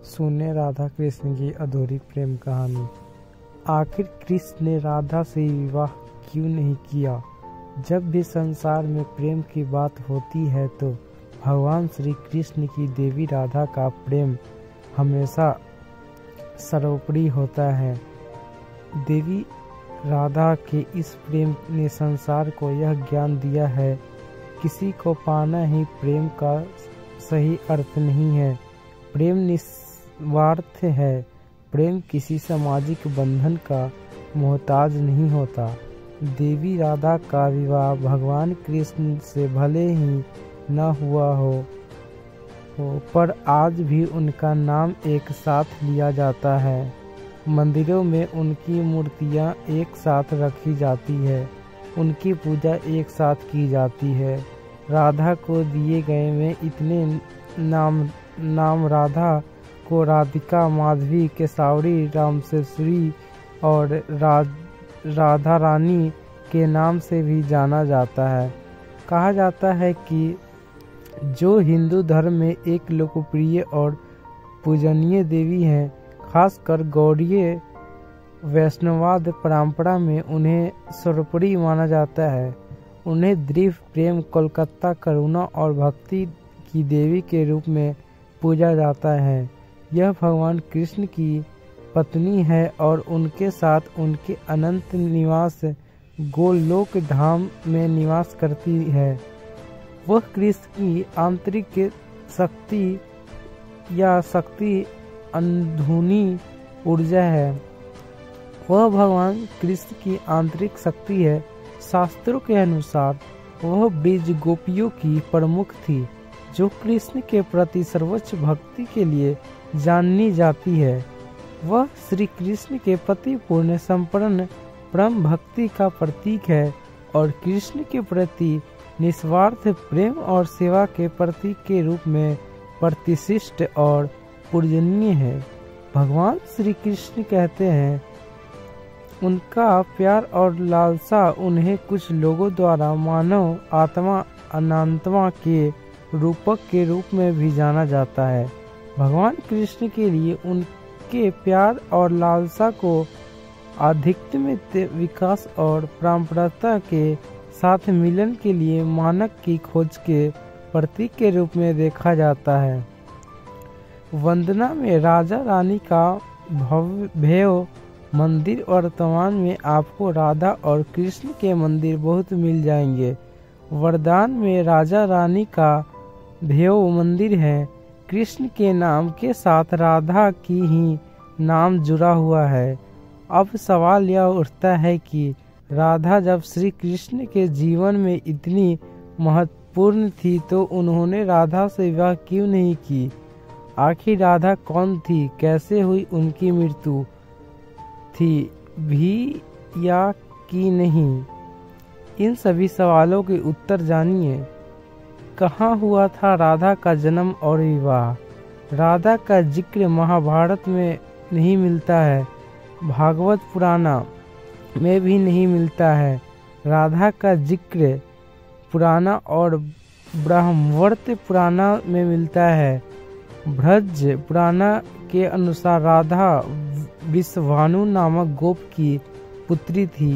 सुने राधा कृष्ण की अधूरी प्रेम कहानी। आखिर कृष्ण ने राधा से विवाह क्यों नहीं किया? जब भी संसार में प्रेम की बात होती है तो भगवान श्री कृष्ण की देवी राधा का प्रेम हमेशा सर्वोपरि होता है। देवी राधा के इस प्रेम ने संसार को यह ज्ञान दिया है, किसी को पाना ही प्रेम का सही अर्थ नहीं है। प्रेम निस्वार्थ है। प्रेम किसी सामाजिक बंधन का मोहताज नहीं होता। देवी राधा का विवाह भगवान कृष्ण से भले ही न हुआ हो पर आज भी उनका नाम एक साथ लिया जाता है। मंदिरों में उनकी मूर्तियां एक साथ रखी जाती है, उनकी पूजा एक साथ की जाती है। राधा को दिए गए में इतने नाम राधा को राधिका, माधवी, केसावरी, रामसेश्वरी और राधा रानी के नाम से भी जाना जाता है। कहा जाता है कि जो हिंदू धर्म में एक लोकप्रिय और पूजनीय देवी हैं, खासकर गौड़ीय वैष्णववाद परंपरा में उन्हें सर्वोपरि माना जाता है। उन्हें दृढ़ प्रेम, कोलकाता, करुणा और भक्ति की देवी के रूप में पूजा जाता है। यह भगवान कृष्ण की पत्नी है और उनके साथ उनके अनंत निवास गोलोक धाम में निवास करती है। वह कृष्ण की आंतरिक शक्ति या शक्ति अंदरूनी ऊर्जा है। वह भगवान कृष्ण की आंतरिक शक्ति है। शास्त्रों के अनुसार वह ब्रिज गोपियों की प्रमुख थी, जो कृष्ण के प्रति सर्वोच्च भक्ति के लिए जानी जाती है। वह श्री कृष्ण के प्रति पूर्ण संपूर्ण परम भक्ति का प्रतीक है और कृष्ण के प्रति निस्वार्थ प्रेम और सेवा के प्रतीक के रूप में प्रतिष्ठित और पूजनीय है। भगवान श्री कृष्ण कहते हैं, उनका प्यार और लालसा उन्हें कुछ लोगों द्वारा मानव आत्मा अनंतमा के रूपक के रूप में भी जाना जाता है। भगवान कृष्ण के लिए उनके प्यार और लालसा को आध्यात्मिक विकास और परंपरा के साथ मिलन के लिए मानक की खोज के प्रतीक के रूप में देखा जाता है। वंदना में राजा रानी का भव्य मंदिर, वर्तमान में आपको राधा और कृष्ण के मंदिर बहुत मिल जाएंगे। वरदान में राजा रानी का भव्य मंदिर है। कृष्ण के नाम के साथ राधा की ही नाम जुड़ा हुआ है। अब सवाल यह उठता है कि राधा जब श्री कृष्ण के जीवन में इतनी महत्वपूर्ण थी तो उन्होंने राधा से विवाह क्यों नहीं की? आखिर राधा कौन थी? कैसे हुई उनकी मृत्यु थी भी या कि नहीं? इन सभी सवालों के उत्तर जानिए। कहाँ हुआ था राधा का जन्म और विवाह? राधा का जिक्र महाभारत में नहीं मिलता है, भागवत पुराण में भी नहीं मिलता है। राधा का जिक्र पुराण और ब्रह्मवर्त पुराण में मिलता है। ब्रज पुराण के अनुसार राधा विश्वानु नामक गोप की पुत्री थी।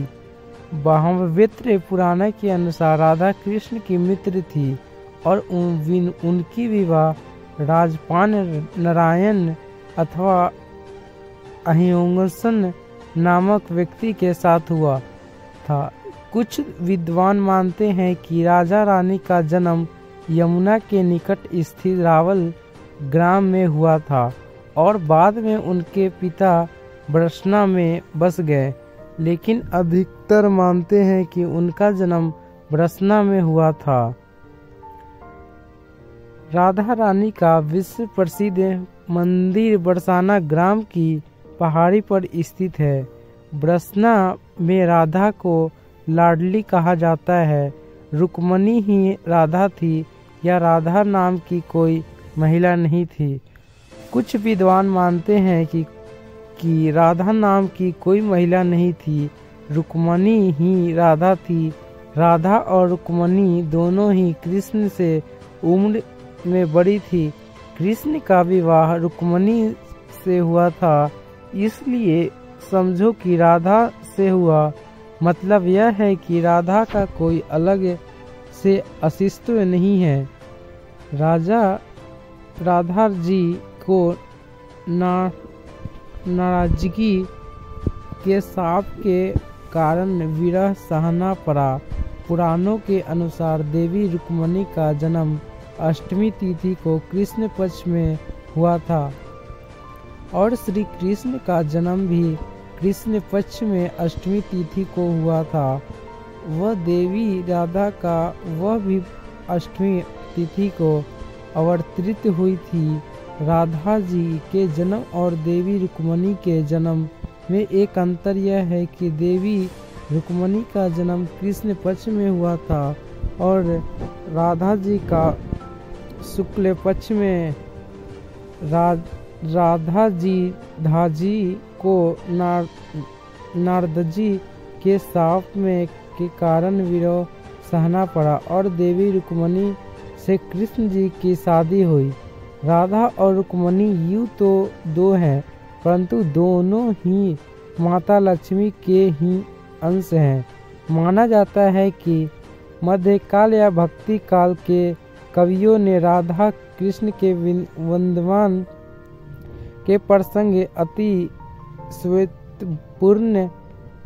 ब्रह्मवैवर्त पुराण के अनुसार राधा कृष्ण की मित्र थी और उनकी विवाह राजपान नारायण अथवा अहिंसन नामक व्यक्ति के साथ हुआ था। कुछ विद्वान मानते हैं कि राजा रानी का जन्म यमुना के निकट स्थित रावल ग्राम में हुआ था और बाद में उनके पिता बरसना में बस गए, लेकिन अधिकतर मानते हैं कि उनका जन्म बरसना में हुआ था। राधा रानी का विश्व प्रसिद्ध मंदिर बरसाना ग्राम की पहाड़ी पर स्थित है। बरसना में राधा को लाडली कहा जाता है। रुक्मणी ही राधा थी या राधा नाम की कोई महिला नहीं थी। कुछ विद्वान मानते हैं कि राधा नाम की कोई महिला नहीं थी, रुक्मणी ही राधा थी। राधा और रुक्मणी दोनों ही कृष्ण से उम्र में बड़ी थी। कृष्ण का विवाह रुक्मिणी से हुआ था, इसलिए समझो कि राधा से हुआ। मतलब यह है कि राधा का कोई अलग से अस्तित्व नहीं है। राधा जी को नाराजगी के शाप के कारण विरह सहना पड़ा। पुराणों के अनुसार देवी रुक्मिणी का जन्म अष्टमी तिथि को कृष्ण पक्ष में हुआ था और श्री कृष्ण का जन्म भी कृष्ण पक्ष में अष्टमी तिथि को हुआ था। वह देवी राधा का वह भी अष्टमी तिथि को अवतरित हुई थी। राधा जी के जन्म और देवी रुक्मिणी के जन्म में एक अंतर यह है कि देवी रुक्मिणी का जन्म कृष्ण पक्ष में हुआ था और राधा जी का शुक्ल पक्ष में। राधा जी को नारद जी के शाप में के कारण विरह सहना पड़ा और देवी रुक्मिणी से कृष्ण जी की शादी हुई। राधा और रुक्मिणी यूँ तो दो हैं, परंतु दोनों ही माता लक्ष्मी के ही अंश हैं। माना जाता है कि मध्यकाल या भक्ति काल के कवियों ने राधा कृष्ण के वंदमान के प्रसंग अति श्वेतपूर्ण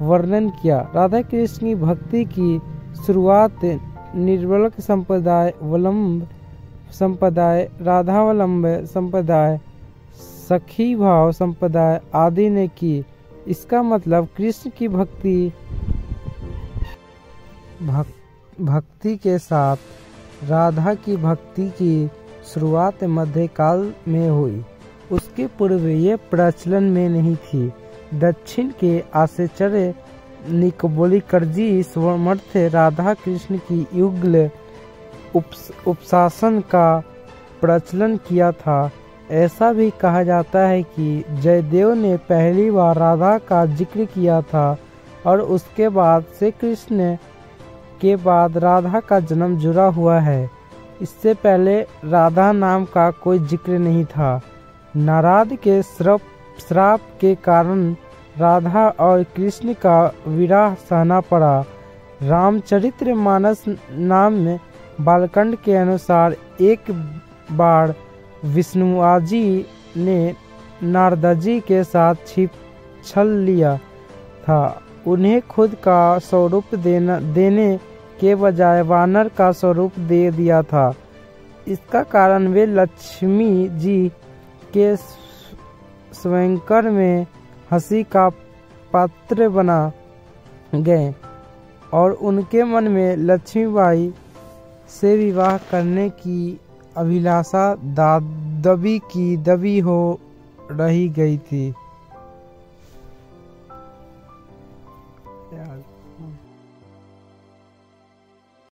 वर्णन किया। राधा कृष्ण की भक्ति की शुरुआत निर्वल्क संप्रदाय, राधावलंब संप्रदाय, सखी भाव संप्रदाय आदि ने की। इसका मतलब कृष्ण की भक्ति के साथ राधा की भक्ति की शुरुआत मध्यकाल में हुई। उसके पूर्व ये प्रचलन में नहीं थी। दक्षिण के आचार्य निकोबोलिकर्जी समर्थ राधा कृष्ण की युगल उपशासन का प्रचलन किया था। ऐसा भी कहा जाता है कि जयदेव ने पहली बार राधा का जिक्र किया था और उसके बाद से कृष्ण के बाद राधा का जन्म जुड़ा हुआ है। इससे पहले राधा नाम का कोई जिक्र नहीं था। नारद के श्राप के कारण राधा और कृष्ण का विरह सहना पड़ा। रामचरितमानस नाम में बालकांड के अनुसार एक बार विष्णुजी ने नारद जी के साथ छल लिया था। उन्हें खुद का स्वरूप देने के बजाय वानर का स्वरूप दे दिया था। इसका कारण वे लक्ष्मी जी के स्वयंकर में हंसी का पात्र बना गए और उनके मन में लक्ष्मीबाई से विवाह करने की अभिलाषा दबी हो रही गई थी।